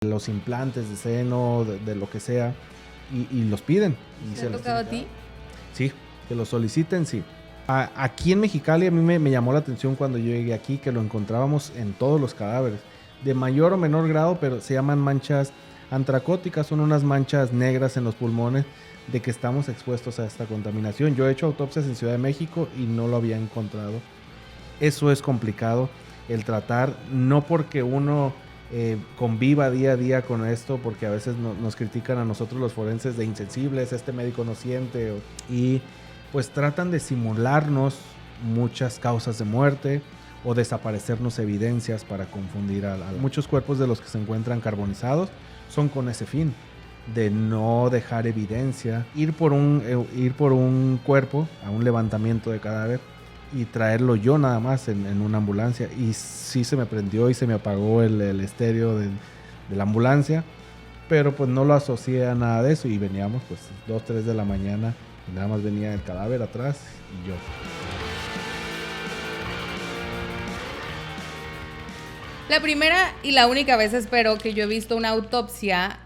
los implantes de seno, de lo que sea, y los piden. Y ¿Te ha tocado a ti? Sí, que lo soliciten, sí. Aquí en Mexicali a mí me llamó la atención cuando yo llegué aquí que lo encontrábamos en todos los cadáveres, de mayor o menor grado, pero se llaman manchas antracóticas, son unas manchas negras en los pulmones de que estamos expuestos a esta contaminación. Yo he hecho autopsias en Ciudad de México y no lo había encontrado. Eso es complicado, el tratar, no porque uno conviva día a día con esto, porque a veces nos critican a nosotros los forenses de insensibles, este médico no siente, y pues tratan de simularnos muchas causas de muerte o desaparecernos evidencias para confundir a muchos cuerpos de los que se encuentran carbonizados son con ese fin de no dejar evidencia, ir por un cuerpo a un levantamiento de cadáver y traerlo yo nada más en una ambulancia, y sí se me prendió y se me apagó el estéreo de la ambulancia, pero pues no lo asocié a nada de eso, y veníamos pues 2, 3 de la mañana y nada más venía el cadáver atrás y yo. La primera y la única vez, espero, que yo he visto una autopsia,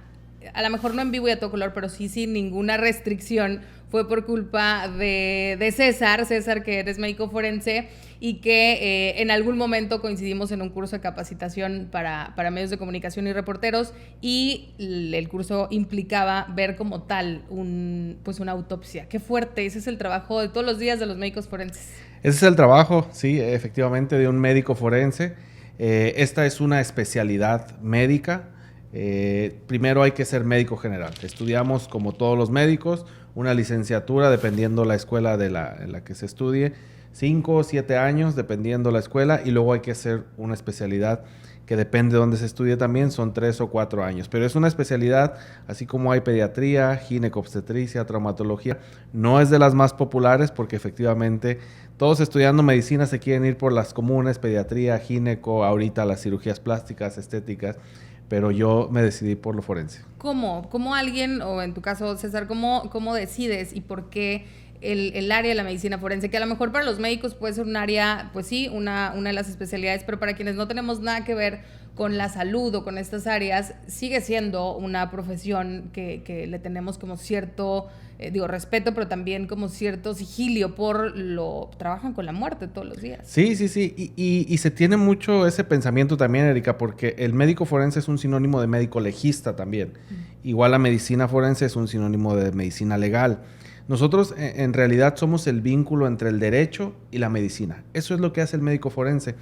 a lo mejor no en vivo y a todo color, pero sí sin ninguna restricción, fue por culpa de César, que eres médico forense, y que en algún momento coincidimos en un curso de capacitación para medios de comunicación y reporteros, y el curso implicaba ver como tal una autopsia. Qué fuerte, ese es el trabajo de todos los días de los médicos forenses. Ese es el trabajo, sí, efectivamente, de un médico forense. Esta es una especialidad médica. Primero hay que ser médico general. Estudiamos, como todos los médicos, una licenciatura, dependiendo la escuela en la que se estudie, 5 o 7 años, dependiendo la escuela, y luego hay que hacer una especialidad que depende de dónde se estudie también, son 3 o 4 años. Pero es una especialidad, así como hay pediatría, ginecobstetricia, traumatología. No es de las más populares porque efectivamente todos estudiando medicina se quieren ir por las comunes, pediatría, gineco, ahorita las cirugías plásticas, estéticas, pero yo me decidí por lo forense. ¿Cómo? ¿Cómo alguien, o en tu caso, César, cómo decides y por qué el área de la medicina forense, que a lo mejor para los médicos puede ser un área, pues sí, una de las especialidades, pero para quienes no tenemos nada que ver con la salud o con estas áreas, sigue siendo una profesión que le tenemos como cierto, respeto, pero también como cierto sigilio trabajan con la muerte todos los días. Sí. Y se tiene mucho ese pensamiento también, Erika, porque el médico forense es un sinónimo de médico legista también. Igual la medicina forense es un sinónimo de medicina legal. Nosotros en realidad somos el vínculo entre el derecho y la medicina. Eso es lo que hace el médico forense.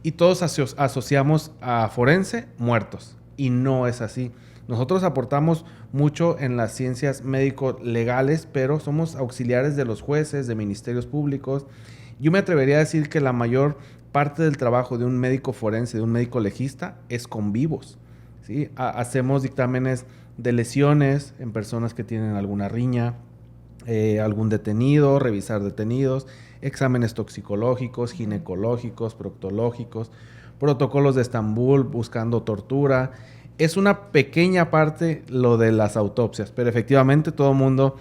Y todos asociamos a forense muertos. Y no es así. Nosotros aportamos mucho en las ciencias médico-legales, pero somos auxiliares de los jueces, de ministerios públicos. Yo me atrevería a decir que la mayor parte del trabajo de un médico forense, de un médico legista, es con vivos, ¿sí? Hacemos dictámenes de lesiones en personas que tienen alguna riña, algún detenido, revisar detenidos, exámenes toxicológicos, ginecológicos, proctológicos, protocolos de Estambul buscando tortura. Es una pequeña parte lo de las autopsias, pero efectivamente todo el mundo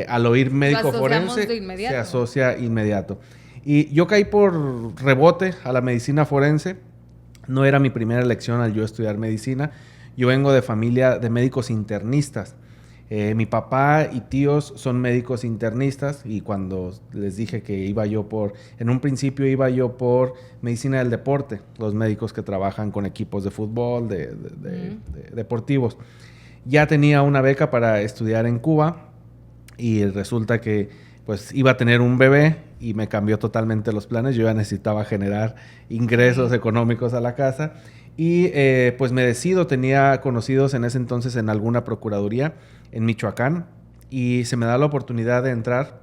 al oír médico forense se asocia inmediato. Y yo caí por rebote a la medicina forense. No era mi primera elección al yo estudiar medicina. Yo vengo de familia de médicos internistas. Mi papá y tíos son médicos internistas, y cuando les dije que en un principio iba yo por medicina del deporte, los médicos que trabajan con equipos de fútbol, de deportivos. Ya tenía una beca para estudiar en Cuba y resulta que pues iba a tener un bebé y me cambió totalmente los planes. Yo ya necesitaba generar ingresos económicos a la casa. Y pues me decido, tenía conocidos en ese entonces en alguna procuraduría en Michoacán, y se me da la oportunidad de entrar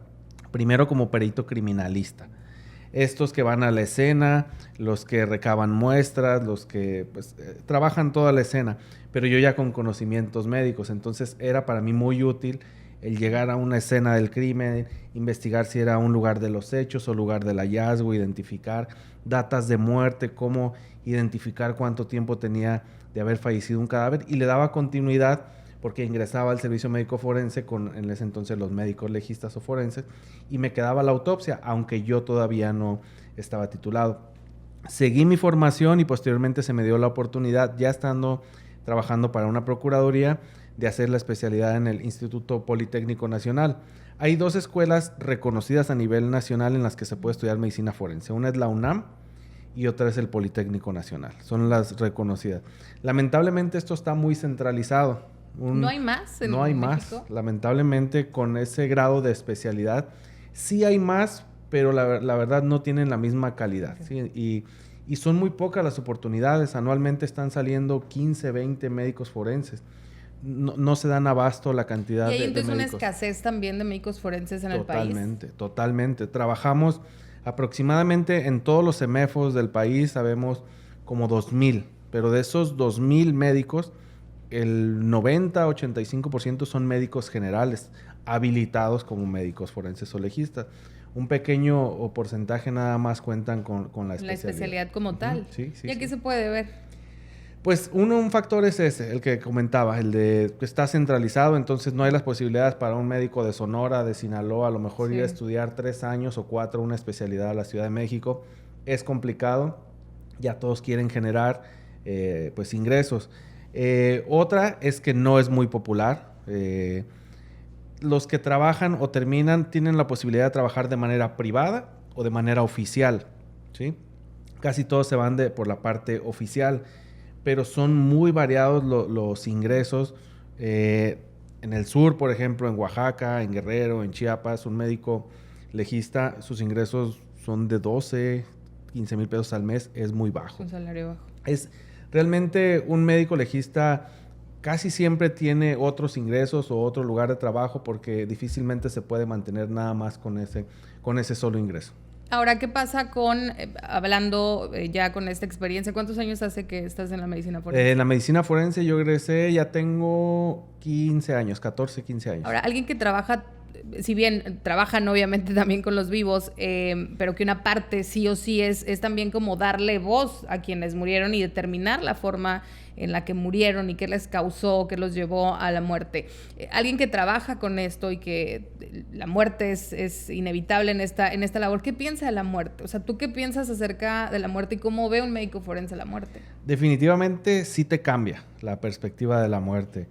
primero como perito criminalista. Estos que van a la escena, los que recaban muestras, los que pues, trabajan toda la escena, pero yo ya con conocimientos médicos. Entonces era para mí muy útil el llegar a una escena del crimen, investigar si era un lugar de los hechos o lugar del hallazgo, identificar datas de muerte, cómo identificar cuánto tiempo tenía de haber fallecido un cadáver, y le daba continuidad porque ingresaba al servicio médico forense con en ese entonces los médicos legistas o forenses, y me quedaba la autopsia, aunque yo todavía no estaba titulado. Seguí mi formación y posteriormente se me dio la oportunidad, ya estando trabajando para una procuraduría, de hacer la especialidad en el Instituto Politécnico Nacional. Hay 2 escuelas reconocidas a nivel nacional en las que se puede estudiar medicina forense. Una es la UNAM y otra es el Politécnico Nacional. Son las reconocidas. Lamentablemente esto está muy centralizado. ¿No hay más en No hay México? más. Lamentablemente con ese grado de especialidad sí hay más, pero la verdad no tienen la misma calidad. Okay. ¿Sí? Y son muy pocas las oportunidades. Anualmente están saliendo 15, 20 médicos forenses. No se dan abasto la cantidad de médicos. ¿Y hay entonces una escasez también de médicos forenses en el país? Totalmente. Trabajamos aproximadamente en todos los CEMEFOS del país, sabemos como 2,000, pero de esos 2,000 médicos, el 90-85% son médicos generales, habilitados como médicos forenses o legistas. Un pequeño porcentaje nada más cuentan con la especialidad. La especialidad como tal. Sí. ¿Y aquí se puede ver? Pues un factor es ese, el que comentaba, el de que está centralizado, entonces no hay las posibilidades para un médico de Sonora, de Sinaloa, a lo mejor ir a estudiar 3 años o 4 una especialidad a la Ciudad de México. Es complicado, ya todos quieren generar pues ingresos. Otra es que no es muy popular. Los que trabajan o terminan tienen la posibilidad de trabajar de manera privada o de manera oficial, ¿sí? Casi todos se van por la parte oficial, pero son muy variados los ingresos. En el sur, por ejemplo, en Oaxaca, en Guerrero, en Chiapas, un médico legista, sus ingresos son de 12, 15 mil pesos al mes, es muy bajo. Un salario bajo. Es realmente un médico legista casi siempre tiene otros ingresos o otro lugar de trabajo porque difícilmente se puede mantener nada más con ese solo ingreso. Ahora, ¿qué pasa hablando ya con esta experiencia? ¿Cuántos años hace que estás en la medicina forense? En la medicina forense yo egresé, ya tengo 15 años, 14, 15 años. Ahora, alguien que trabaja, si bien trabajan obviamente también con los vivos, pero que una parte sí o sí es también como darle voz a quienes murieron y determinar la forma en la que murieron y qué les causó, qué los llevó a la muerte. Alguien que trabaja con esto y que la muerte es inevitable en esta labor, ¿qué piensa de la muerte? O sea, ¿tú qué piensas acerca de la muerte y cómo ve un médico forense la muerte? Definitivamente sí te cambia la perspectiva de la muerte.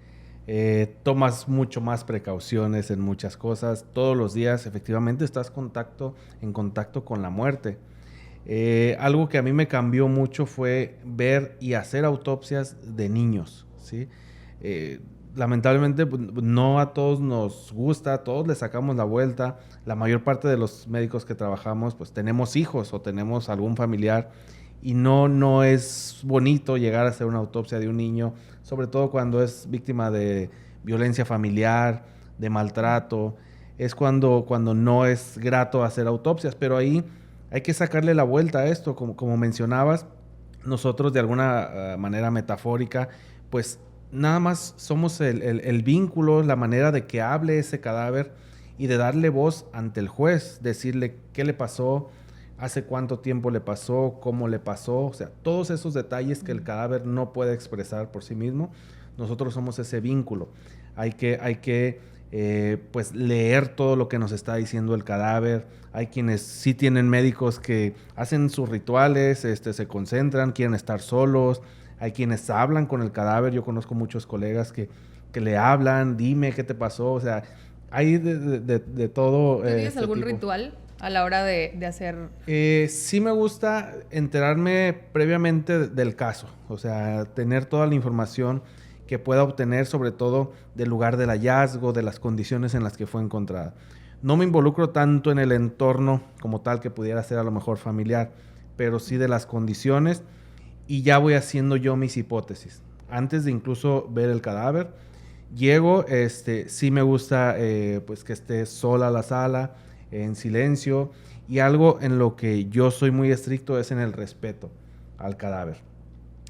Tomas mucho más precauciones en muchas cosas. Todos los días efectivamente estás en contacto con la muerte. Algo que a mí me cambió mucho fue ver y hacer autopsias de niños, ¿sí? Lamentablemente no a todos nos gusta, a todos les sacamos la vuelta. La mayor parte de los médicos que trabajamos pues tenemos hijos o tenemos algún familiar y no es bonito llegar a hacer una autopsia de un niño, sobre todo cuando es víctima de violencia familiar, de maltrato. Es cuando no es grato hacer autopsias, pero ahí hay que sacarle la vuelta a esto, como mencionabas. Nosotros de alguna manera metafórica, pues nada más somos el vínculo, la manera de que hable ese cadáver y de darle voz ante el juez, decirle qué le pasó, hace cuánto tiempo le pasó, cómo le pasó, o sea, todos esos detalles que el cadáver no puede expresar por sí mismo, nosotros somos ese vínculo. Hay que pues leer todo lo que nos está diciendo el cadáver. Hay quienes sí tienen médicos que hacen sus rituales, se concentran, quieren estar solos. Hay quienes hablan con el cadáver. Yo conozco muchos colegas que le hablan, dime qué te pasó. O sea, hay de todo. ¿Tienes algún ritual a la hora de hacer? Sí me gusta enterarme previamente del caso. O sea, tener toda la información que pueda obtener, sobre todo del lugar del hallazgo, de las condiciones en las que fue encontrada. No me involucro tanto en el entorno como tal que pudiera ser a lo mejor familiar, pero sí de las condiciones y ya voy haciendo yo mis hipótesis. Antes de incluso ver el cadáver, llego, sí me gusta pues que esté sola la sala, en silencio, y algo en lo que yo soy muy estricto es en el respeto al cadáver.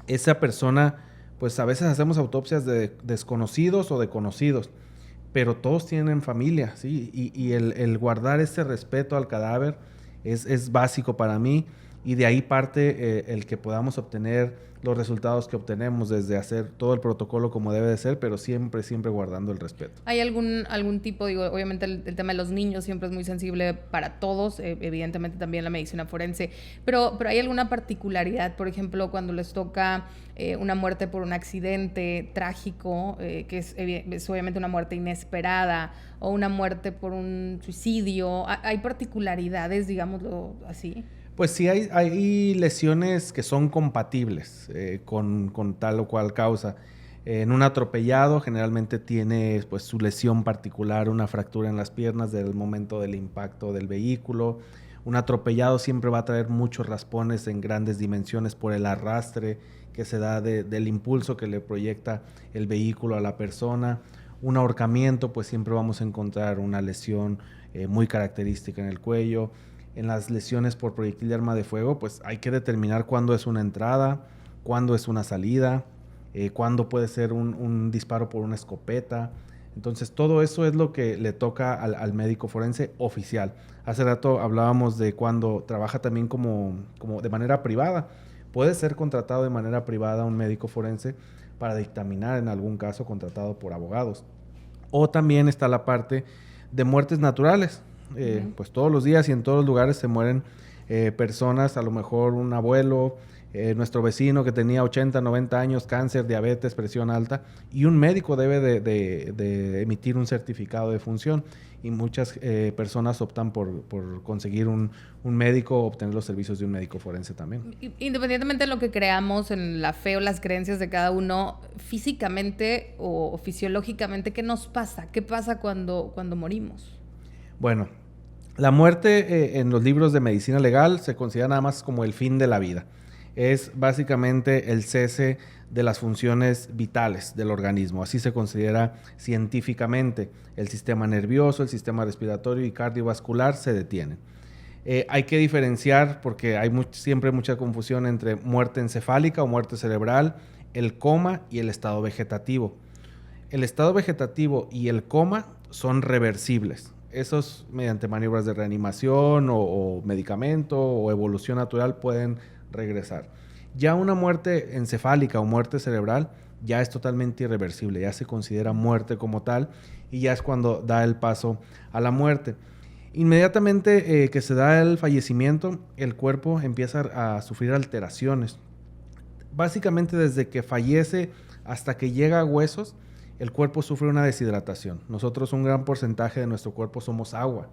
Esa persona, pues a veces hacemos autopsias de desconocidos o de conocidos, pero todos tienen familia, ¿sí? Y el guardar ese respeto al cadáver es básico para mí. y de ahí parte el que podamos obtener los resultados que obtenemos, desde hacer todo el protocolo como debe de ser, pero siempre guardando el respeto. ¿Hay algún tipo, digo, obviamente el tema de los niños siempre es muy sensible para todos, evidentemente también la medicina forense, pero hay alguna particularidad, por ejemplo, cuando les toca una muerte por un accidente trágico, que es obviamente una muerte inesperada, o una muerte por un suicidio? ¿Hay particularidades, digámoslo así? Pues sí, hay lesiones que son compatibles con tal o cual causa. En un atropellado generalmente tiene pues, su lesión particular, una fractura en las piernas del momento del impacto del vehículo. Un atropellado siempre va a traer muchos raspones en grandes dimensiones por el arrastre que se da del impulso que le proyecta el vehículo a la persona. Un ahorcamiento, pues siempre vamos a encontrar una lesión muy característica en el cuello. En las lesiones por proyectil de arma de fuego, pues hay que determinar cuándo es una entrada, cuándo es una salida, cuándo puede ser un disparo por una escopeta. Entonces, todo eso es lo que le toca al médico forense oficial. Hace rato hablábamos de cuando trabaja también como de manera privada. Puede ser contratado de manera privada un médico forense para dictaminar en algún caso, contratado por abogados. O también está la parte de muertes naturales. Pues todos los días y en todos los lugares se mueren personas, a lo mejor un abuelo, nuestro vecino que tenía 80, 90 años, cáncer, diabetes, presión alta, y un médico debe de emitir un certificado de función, y muchas personas optan por conseguir un médico, obtener los servicios de un médico forense también. Independientemente de lo que creamos en la fe o las creencias de cada uno, físicamente o fisiológicamente, ¿qué nos pasa? ¿Qué pasa cuando morimos? Bueno, la muerte en los libros de medicina legal se considera nada más como el fin de la vida. Es básicamente el cese de las funciones vitales del organismo. Así se considera científicamente. El sistema nervioso, el sistema respiratorio y cardiovascular se detienen. Hay que diferenciar, porque hay siempre mucha confusión entre muerte encefálica o muerte cerebral, el coma y el estado vegetativo. El estado vegetativo y el coma son reversibles. Esos, mediante maniobras de reanimación o medicamento o evolución natural, pueden regresar. Ya una muerte encefálica o muerte cerebral ya es totalmente irreversible, ya se considera muerte como tal, y ya es cuando da el paso a la muerte. Inmediatamente que se da el fallecimiento, el cuerpo empieza a sufrir alteraciones. Básicamente desde que fallece hasta que llega a huesos, el cuerpo sufre una deshidratación. Nosotros, un gran porcentaje de nuestro cuerpo somos agua.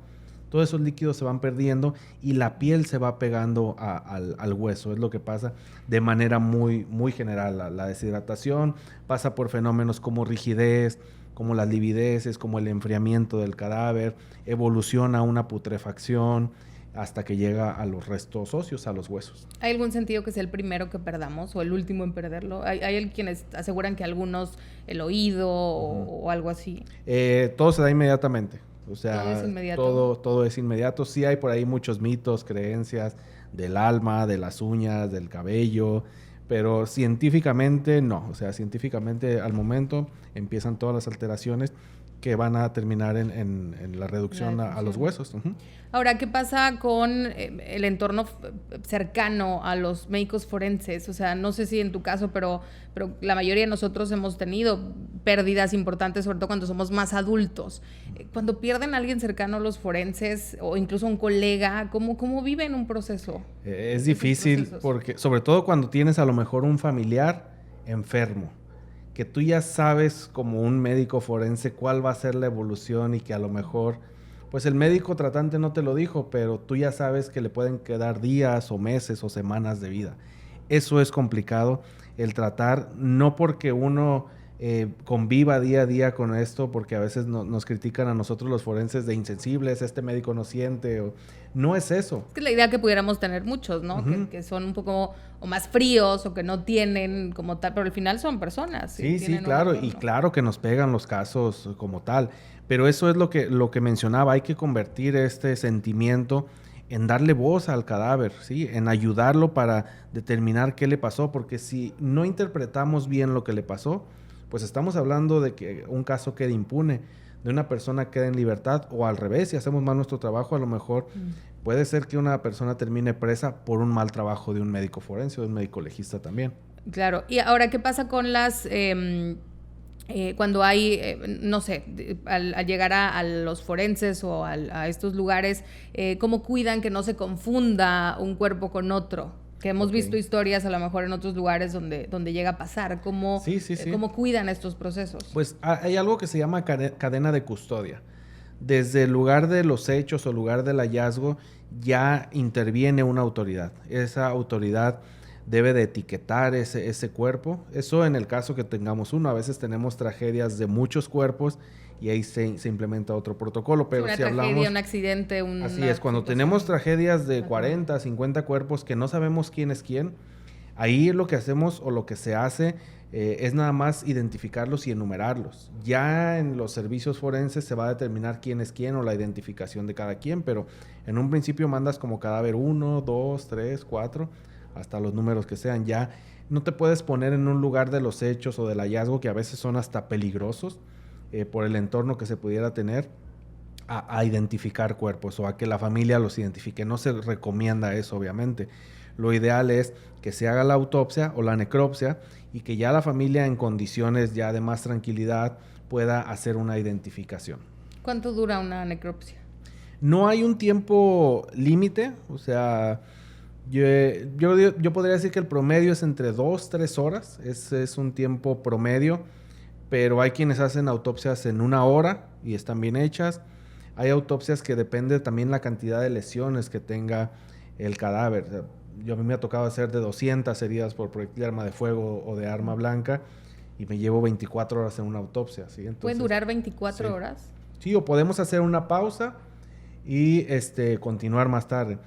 Todos esos líquidos se van perdiendo y la piel se va pegando al hueso. Es lo que pasa de manera muy general. La deshidratación pasa por fenómenos como rigidez, como las livideces, como el enfriamiento del cadáver, evoluciona a una putrefacción hasta que llega a los restos óseos, a los huesos. ¿Hay algún sentido que sea el primero que perdamos o el último en perderlo? ¿Hay quienes aseguran que algunos el oído o algo así? Todo se da inmediatamente. O sea, todo es inmediato. Todo es inmediato. Sí hay por ahí muchos mitos, creencias del alma, de las uñas, del cabello, pero científicamente no. O sea, científicamente al momento empiezan todas las alteraciones que van a terminar en la reducción a los huesos. Uh-huh. Ahora, ¿qué pasa con el entorno cercano a los médicos forenses? O sea, no sé si en tu caso, pero la mayoría de nosotros hemos tenido pérdidas importantes, sobre todo cuando somos más adultos. Cuando pierden a alguien cercano a los forenses o incluso un colega, ¿cómo viven un proceso? Es difícil porque, sobre todo cuando tienes a lo mejor un familiar enfermo, que tú ya sabes como un médico forense cuál va a ser la evolución y que a lo mejor, pues el médico tratante no te lo dijo, pero tú ya sabes que le pueden quedar días o meses o semanas de vida. Eso es complicado, el tratar, no porque uno conviva día a día con esto, porque a veces nos critican a nosotros los forenses de insensibles, este médico no siente, no es eso. Es que la idea que pudiéramos tener muchos, ¿no? Uh-huh. Que son un poco o más fríos o que no tienen como tal, pero al final son personas. Sí, claro, y claro que nos pegan los casos como tal, pero eso es lo que mencionaba, hay que convertir este sentimiento en darle voz al cadáver, ¿sí? En ayudarlo para determinar qué le pasó, porque si no interpretamos bien lo que le pasó, pues estamos hablando de que un caso quede impune, de una persona quede en libertad, o al revés, si hacemos mal nuestro trabajo, a lo mejor puede ser que una persona termine presa por un mal trabajo de un médico forense o de un médico legista también. Claro. Y ahora, ¿qué pasa con las... cuando hay, no sé, al llegar a los forenses o a estos lugares, ¿cómo cuidan que no se confunda un cuerpo con otro? Que hemos visto historias a lo mejor en otros lugares donde llega a pasar. ¿Cómo cuidan estos procesos? Pues hay algo que se llama cadena de custodia. Desde el lugar de los hechos o lugar del hallazgo ya interviene una autoridad. Esa autoridad debe de etiquetar ese cuerpo. Eso en el caso que tengamos uno. A veces tenemos tragedias de muchos cuerpos y ahí se implementa otro protocolo. Pero una tragedia, un accidente, así es, cuando tenemos tragedias de 40, 50 cuerpos que no sabemos quién es quién, ahí lo que hacemos o lo que se hace es nada más identificarlos y enumerarlos. Ya en los servicios forenses se va a determinar quién es quién o la identificación de cada quien, pero en un principio mandas como cadáver 1, 2, 3, 4... hasta los números que sean. Ya no te puedes poner en un lugar de los hechos o del hallazgo que a veces son hasta peligrosos por el entorno que se pudiera tener a identificar cuerpos o a que la familia los identifique. No se recomienda eso, obviamente. Lo ideal es que se haga la autopsia o la necropsia y que ya la familia en condiciones ya de más tranquilidad pueda hacer una identificación. ¿Cuánto dura una necropsia? No hay un tiempo límite, o sea... Yo podría decir que el promedio es entre 2-3 horas, es un tiempo promedio, pero hay quienes hacen autopsias en 1 hora y están bien hechas. Hay autopsias que depende también la cantidad de lesiones que tenga el cadáver. O sea, a mí me ha tocado hacer de 200 heridas por proyectil de arma de fuego o de arma blanca y me llevo 24 horas en una autopsia. ¿Sí? Entonces, ¿puede durar 24 horas? Sí, o podemos hacer una pausa y continuar más tarde.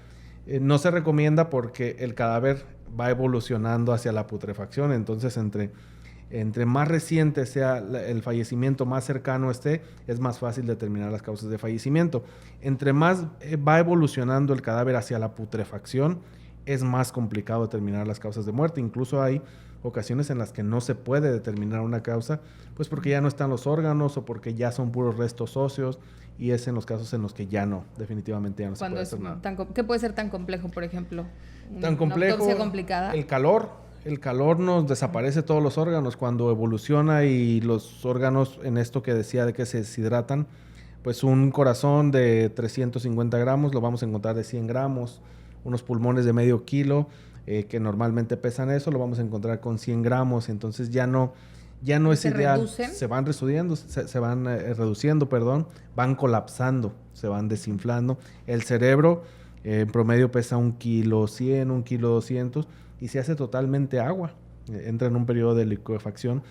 No se recomienda porque el cadáver va evolucionando hacia la putrefacción, entonces entre más reciente sea el fallecimiento, más cercano esté, es más fácil determinar las causas de fallecimiento. Entre más va evolucionando el cadáver hacia la putrefacción, es más complicado determinar las causas de muerte. Incluso hay ocasiones en las que no se puede determinar una causa, pues porque ya no están los órganos o porque ya son puros restos óseos, y es en los casos en los que ya no, definitivamente ya no se puede hacer nada. ¿Qué puede ser tan complejo, por ejemplo? Tan complejo, ¿una autopsia complicada? El calor nos desaparece todos los órganos. Cuando evoluciona y los órganos, en esto que decía de que se deshidratan, pues un corazón de 350 gramos lo vamos a encontrar de 100 gramos, unos pulmones de medio kilo, que normalmente pesan eso, lo vamos a encontrar con 100 gramos, entonces ya no es ideal. ¿Reducen? Se van reduciendo, van colapsando, se van desinflando. El cerebro en promedio pesa 1 kilo 100, 1 kilo 200 y se hace totalmente agua. Entra en un periodo de liquefacción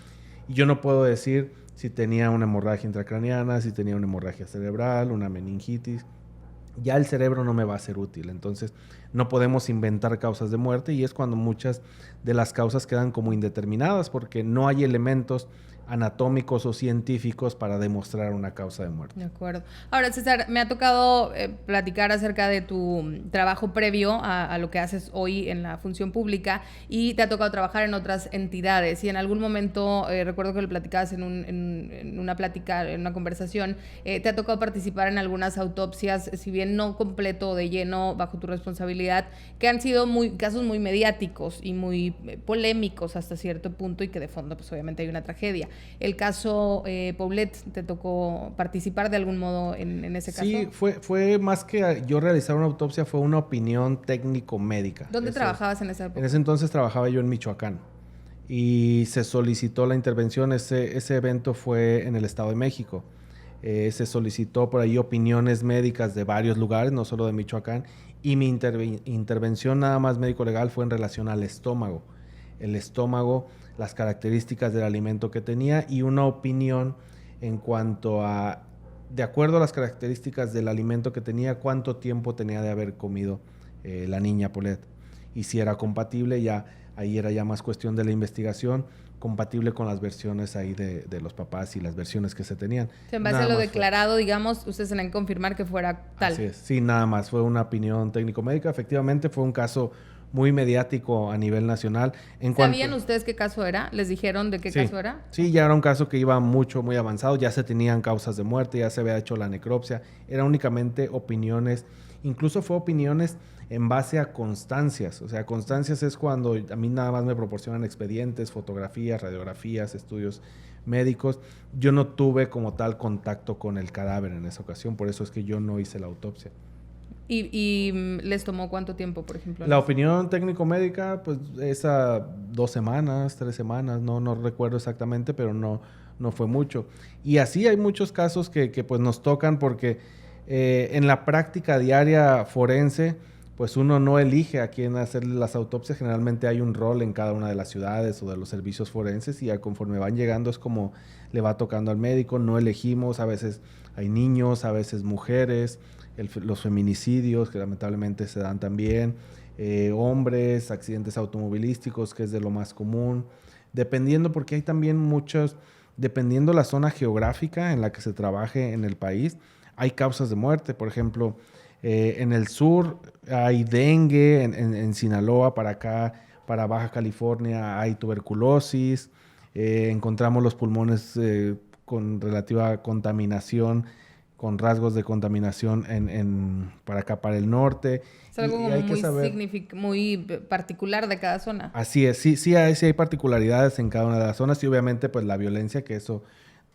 y yo no puedo decir si tenía una hemorragia intracraniana, si tenía una hemorragia cerebral, una meningitis. Ya el cerebro no me va a ser útil, entonces no podemos inventar causas de muerte y es cuando muchas de las causas quedan como indeterminadas porque no hay elementos anatómicos o científicos para demostrar una causa de muerte. De acuerdo. Ahora, César, me ha tocado platicar acerca de tu trabajo previo a lo que haces hoy en la función pública y te ha tocado trabajar en otras entidades y en algún momento, recuerdo que lo platicabas en una plática, en una conversación, te ha tocado participar en algunas autopsias, si bien no completo o de lleno bajo tu responsabilidad, que han sido casos muy mediáticos y muy polémicos hasta cierto punto y que de fondo pues obviamente hay una tragedia. El caso Paulette, ¿te tocó participar de algún modo en ese caso? Sí, fue más que yo realizar una autopsia, fue una opinión técnico-médica. ¿Dónde trabajabas en esa época? En ese entonces trabajaba yo en Michoacán y se solicitó la intervención. Ese evento fue en el Estado de México. Se solicitó por ahí opiniones médicas de varios lugares, no solo de Michoacán, y mi intervención nada más médico-legal fue en relación al estómago. El estómago, las características del alimento que tenía y una opinión en cuanto a, de acuerdo a las características del alimento que tenía, cuánto tiempo tenía de haber comido la niña Paulette. Y si era compatible, ahí era ya más cuestión de la investigación, compatible con las versiones ahí de los papás y las versiones que se tenían. En base a lo declarado, digamos, ustedes tenían que confirmar que fuera tal. Así es. Sí, nada más. Fue una opinión técnico-médica. Efectivamente, fue un caso muy mediático a nivel nacional. ¿Sabían ustedes qué caso era? ¿Les dijeron de qué caso era? Sí, ya era un caso que iba muy avanzado. Ya se tenían causas de muerte, ya se había hecho la necropsia. Eran únicamente opiniones Incluso fue opiniones en base a constancias. O sea, constancias es cuando a mí nada más me proporcionan expedientes, fotografías, radiografías, estudios médicos. Yo no tuve como tal contacto con el cadáver en esa ocasión, por eso es que yo no hice la autopsia. ¿Y les tomó cuánto tiempo, por ejemplo? La opinión técnico-médica, pues esa 2 semanas, 3 semanas, no recuerdo exactamente, pero no fue mucho. Y así hay muchos casos que pues nos tocan porque en la práctica diaria forense, pues uno no elige a quién hacer las autopsias. Generalmente hay un rol en cada una de las ciudades o de los servicios forenses y conforme van llegando es como le va tocando al médico. No elegimos, a veces hay niños, a veces mujeres, los feminicidios que lamentablemente se dan también, hombres, accidentes automovilísticos, que es de lo más común, dependiendo, porque hay también muchos, dependiendo la zona geográfica en la que se trabaje en el país, hay causas de muerte. Por ejemplo, en el sur hay dengue, en Sinaloa, para acá, para Baja California, hay tuberculosis, encontramos los pulmones con relativa contaminación, con rasgos de contaminación para acá, para el norte. Es algo muy particular de cada zona. Así es, sí hay particularidades en cada una de las zonas y obviamente pues la violencia, que eso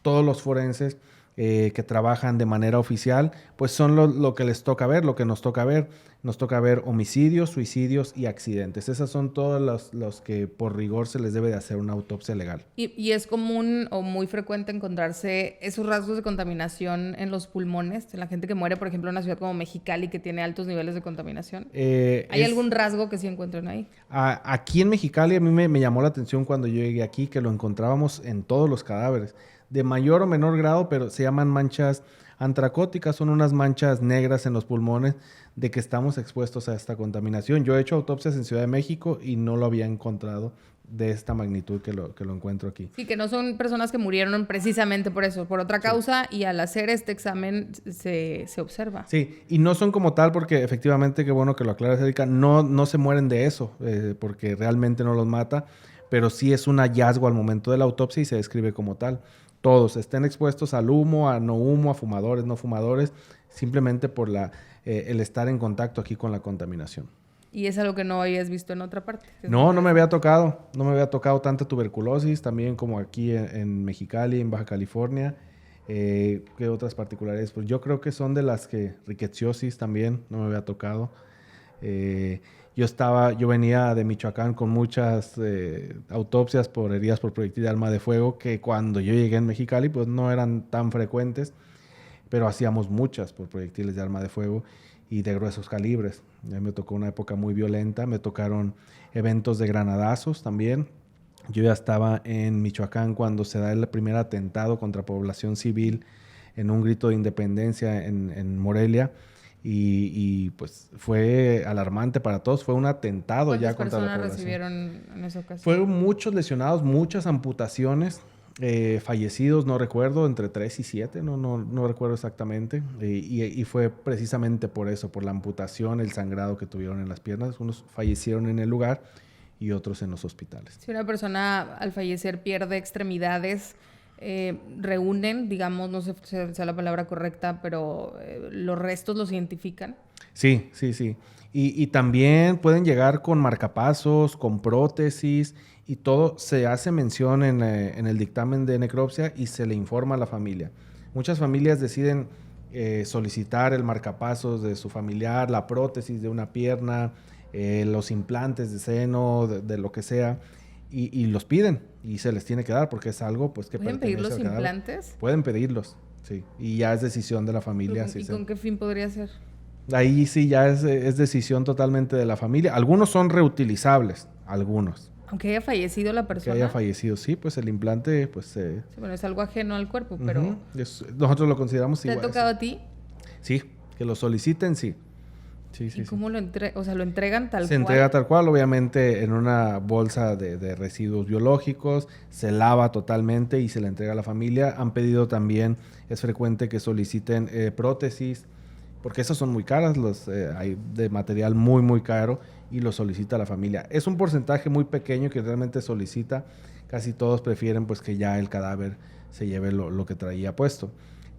todos los forenses que trabajan de manera oficial, pues son lo que les toca ver, lo que nos toca ver. Nos toca ver homicidios, suicidios y accidentes. Esas son todos los que por rigor se les debe de hacer una autopsia legal. ¿Y es común o muy frecuente encontrarse esos rasgos de contaminación en los pulmones? En la gente que muere, por ejemplo, en una ciudad como Mexicali, que tiene altos niveles de contaminación. ¿Hay algún rasgo que sí encuentran ahí? Aquí en Mexicali a mí me llamó la atención cuando yo llegué aquí, que lo encontrábamos en todos los cadáveres, de mayor o menor grado, pero se llaman manchas antracóticas, son unas manchas negras en los pulmones de que estamos expuestos a esta contaminación. Yo he hecho autopsias en Ciudad de México y no lo había encontrado de esta magnitud que lo encuentro aquí. Sí, que no son personas que murieron precisamente por eso, por otra causa, sí. Y al hacer este examen se observa. Sí, y no son como tal porque efectivamente, qué bueno que lo aclaras, Erika, no se mueren de eso, porque realmente no los mata, pero sí es un hallazgo al momento de la autopsia y se describe como tal. Todos estén expuestos al humo, a no humo, a fumadores, no fumadores, simplemente por el estar en contacto aquí con la contaminación. ¿Y es algo que no habías visto en otra parte? No me había tocado. No me había tocado tanta tuberculosis, también como aquí en Mexicali, en Baja California. ¿Qué otras particularidades? Pues yo creo que son de las que rickettsiosis también no me había tocado. Yo venía de Michoacán con muchas autopsias por heridas por proyectil de arma de fuego que cuando yo llegué en Mexicali pues no eran tan frecuentes, pero hacíamos muchas por proyectiles de arma de fuego y de gruesos calibres. Ya me tocó una época muy violenta, me tocaron eventos de granadazos también. Yo ya estaba en Michoacán cuando se da el primer atentado contra población civil en un grito de independencia en Morelia. Y pues fue alarmante para todos, fue un atentado ya contra la población. ¿Cuántas personas recibieron en esa ocasión? Fueron muchos lesionados, muchas amputaciones, fallecidos, no recuerdo, entre 3 y 7, no recuerdo exactamente. Y fue precisamente por eso, por la amputación, el sangrado que tuvieron en las piernas. Unos fallecieron en el lugar y otros en los hospitales. Si una persona al fallecer pierde extremidades, reúnen, digamos, no sé si sea la palabra correcta, pero los restos los identifican. Sí. Y también pueden llegar con marcapasos, con prótesis y todo. Se hace mención en el dictamen de necropsia y se le informa a la familia. Muchas familias deciden solicitar el marcapasos de su familiar, la prótesis de una pierna, los implantes de seno, de lo que sea. Y los piden y se les tiene que dar porque es algo pues que ¿Pueden pedir los implantes? Pueden pedirlos, sí. Y ya es decisión de la familia. ¿Y con qué fin podría ser? Ahí sí ya es decisión totalmente de la familia. Algunos son reutilizables, algunos. Aunque haya fallecido la persona. Que haya fallecido, sí, pues el implante pues... Sí, bueno, es algo ajeno al cuerpo, pero... Nosotros lo consideramos igual. ¿Te ha tocado a ti? Sí, que lo soliciten, sí. ¿Y cómo lo entregan? O sea, ¿lo entregan tal cual? Se entrega tal cual, obviamente en una bolsa de residuos biológicos, se lava totalmente y se le entrega a la familia. Han pedido también, es frecuente que soliciten prótesis, porque esas son muy caras, hay de material muy, muy caro y lo solicita la familia. Es un porcentaje muy pequeño que realmente solicita, casi todos prefieren pues que ya el cadáver se lleve lo que traía puesto,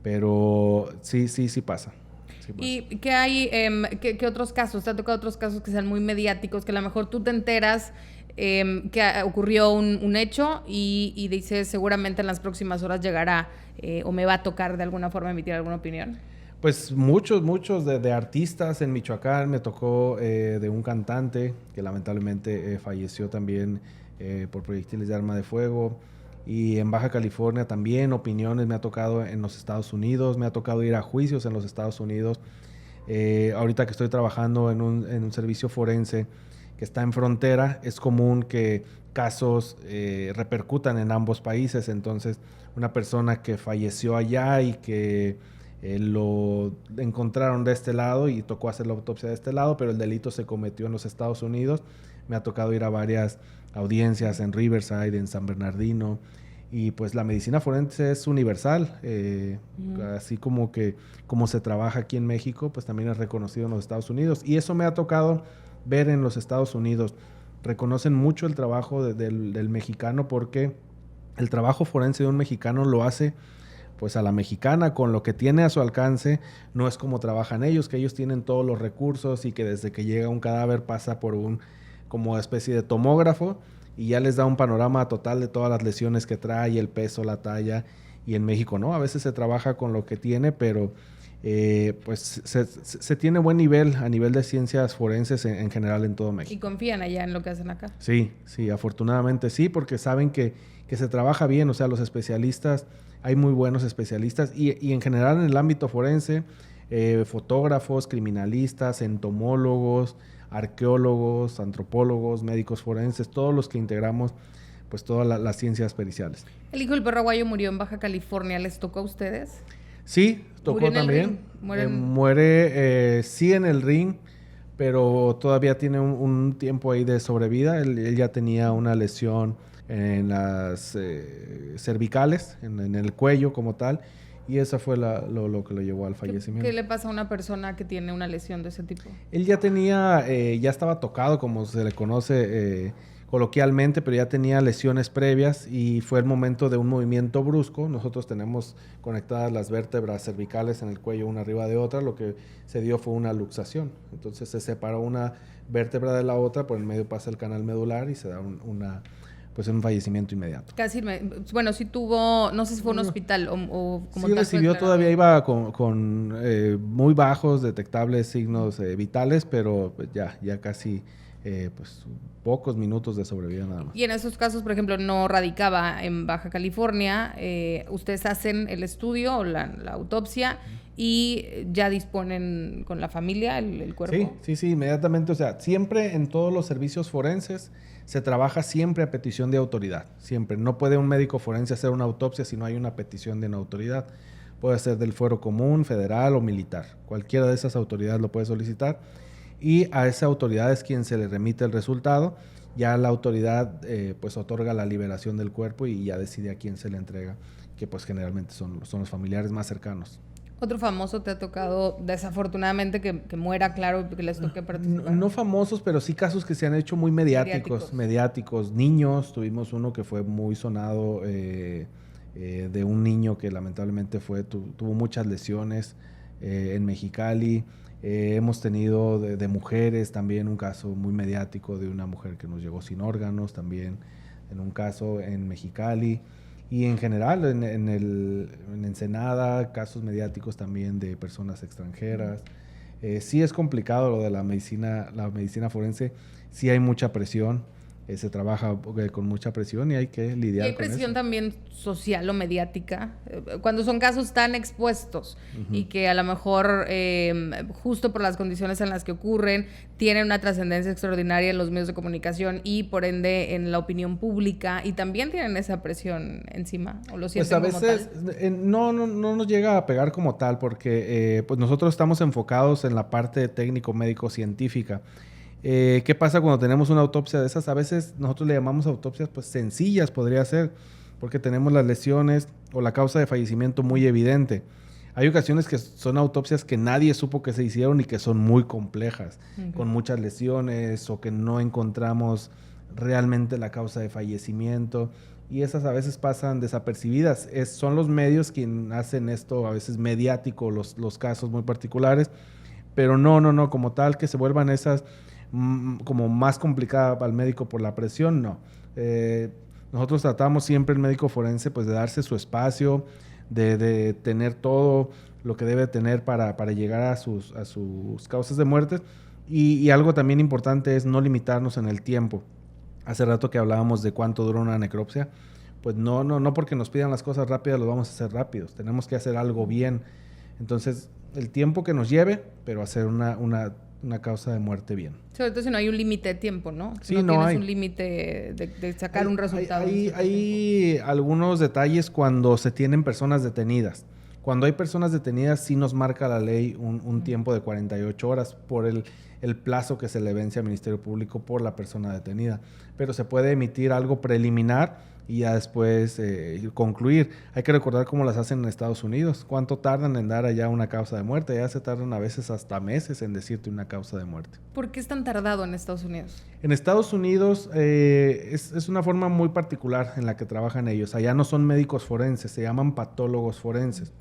pero sí pasa. Sí, pues. ¿Y qué hay, qué otros casos? ¿Te ha tocado otros casos que sean muy mediáticos, que a lo mejor tú te enteras que ocurrió un hecho y dices seguramente en las próximas horas llegará o me va a tocar de alguna forma emitir alguna opinión? Pues muchos de artistas en Michoacán. Me tocó de un cantante que lamentablemente falleció también por proyectiles de arma de fuego. Y en Baja California también opiniones. Me ha tocado en los Estados Unidos, me ha tocado ir a juicios en los Estados Unidos. Ahorita que estoy trabajando en un servicio forense que está en frontera, es común que casos repercutan en ambos países. Entonces, una persona que falleció allá y que lo encontraron de este lado y tocó hacer la autopsia de este lado, pero el delito se cometió en los Estados Unidos. Me ha tocado ir a varias audiencias en Riverside, en San Bernardino, y pues la medicina forense es universal, así como se trabaja aquí en México, pues también es reconocido en los Estados Unidos, y eso me ha tocado ver en los Estados Unidos. Reconocen mucho el trabajo del mexicano, porque el trabajo forense de un mexicano lo hace pues a la mexicana, con lo que tiene a su alcance. No es como trabajan ellos, que ellos tienen todos los recursos y que desde que llega un cadáver pasa por un como especie de tomógrafo y ya les da un panorama total de todas las lesiones que trae, el peso, la talla. Y en México no, a veces se trabaja con lo que tiene, pero pues se tiene buen nivel a nivel de ciencias forenses en general en todo México. ¿Y confían allá en lo que hacen acá? Sí, afortunadamente sí, porque saben que se trabaja bien. O sea, los especialistas, hay muy buenos especialistas y en general en el ámbito forense, fotógrafos, criminalistas, entomólogos, arqueólogos, antropólogos, médicos forenses, todos los que integramos pues todas las ciencias periciales. El hijo del perro aguayo murió en Baja California, ¿les tocó a ustedes? Sí, tocó también. Muere sí en el ring, pero todavía tiene un tiempo ahí de sobrevida. Él ya tenía una lesión en las cervicales, en el cuello como tal, y esa fue lo que lo llevó al fallecimiento. ¿Qué le pasa a una persona que tiene una lesión de ese tipo? Él ya tenía, ya estaba tocado, como se le conoce coloquialmente, pero ya tenía lesiones previas y fue el momento de un movimiento brusco. Nosotros tenemos conectadas las vértebras cervicales en el cuello una arriba de otra. Lo que se dio fue una luxación. Entonces se separó una vértebra de la otra, por el medio pasa el canal medular y se da un fallecimiento inmediato. Casi, bueno, sí tuvo, no sé si fue un hospital o como sí tal. Recibió, todavía iba con muy bajos, detectables signos vitales, pero pues ya casi pues pocos minutos de sobrevida nada más. Y en esos casos, por ejemplo, no radicaba en Baja California, ustedes hacen el estudio o la autopsia y ya disponen con la familia el cuerpo. Sí, inmediatamente. O sea, siempre en todos los servicios forenses se trabaja siempre a petición de autoridad. Siempre. No puede un médico forense hacer una autopsia si no hay una petición de una autoridad. Puede ser del fuero común, federal o militar. Cualquiera de esas autoridades lo puede solicitar. Y a esa autoridad es quien se le remite el resultado. Ya la autoridad pues otorga la liberación del cuerpo y ya decide a quién se le entrega, que pues generalmente son los familiares más cercanos. ¿Otro famoso te ha tocado desafortunadamente que muera, claro, que les toque participar? No famosos, pero sí casos que se han hecho muy mediáticos. Niños, tuvimos uno que fue muy sonado de un niño que lamentablemente tuvo muchas lesiones en Mexicali. Hemos tenido de mujeres también un caso muy mediático de una mujer que nos llegó sin órganos también, en un caso en Mexicali. Y en general, en Ensenada, casos mediáticos también de personas extranjeras. Sí es complicado lo de la medicina forense, sí hay mucha presión, se trabaja con mucha presión y hay que lidiar con eso. Y hay presión también social o mediática, cuando son casos tan expuestos y que a lo mejor, justo por las condiciones en las que ocurren, tienen una trascendencia extraordinaria en los medios de comunicación y por ende en la opinión pública, y también tienen esa presión encima, o lo sienten pues a veces como tal. No nos llega a pegar como tal, porque pues nosotros estamos enfocados en la parte técnico-médico-científica. ¿Qué pasa cuando tenemos una autopsia de esas? A veces nosotros le llamamos autopsias pues sencillas, podría ser, porque tenemos las lesiones o la causa de fallecimiento muy evidente. Hay ocasiones que son autopsias que nadie supo que se hicieron y que son muy complejas, con muchas lesiones, o que no encontramos realmente la causa de fallecimiento. y esas a veces pasan desapercibidas. Son los medios quienes hacen esto a veces mediático, los casos muy particulares, pero no, como tal que se vuelvan esas como más complicadas para el médico por la presión, no. Nosotros tratamos siempre el médico forense pues de darse su espacio, de tener todo lo que debe tener para llegar a sus causas de muerte, y algo también importante es no limitarnos en el tiempo. Hace rato que hablábamos de cuánto dura una necropsia, pues no porque nos pidan las cosas rápidas lo vamos a hacer rápidos, tenemos que hacer algo bien. Entonces, el tiempo que nos lleve, pero hacer una causa de muerte bien. Sobre todo si no hay un límite de tiempo, ¿no? Si sí, no tienes hay un límite de sacar un resultado. Hay algunos detalles cuando se tienen personas detenidas. Cuando hay personas detenidas, sí nos marca la ley un tiempo de 48 horas por el plazo que se le vence al Ministerio Público por la persona detenida. Pero se puede emitir algo preliminar y ya después concluir. Hay que recordar cómo las hacen en Estados Unidos. ¿Cuánto tardan en dar allá una causa de muerte? Ya se tardan a veces hasta meses en decirte una causa de muerte. ¿Por qué es tan tardado en Estados Unidos? En Estados Unidos es una forma muy particular en la que trabajan ellos. Allá no son médicos forenses, se llaman patólogos forenses.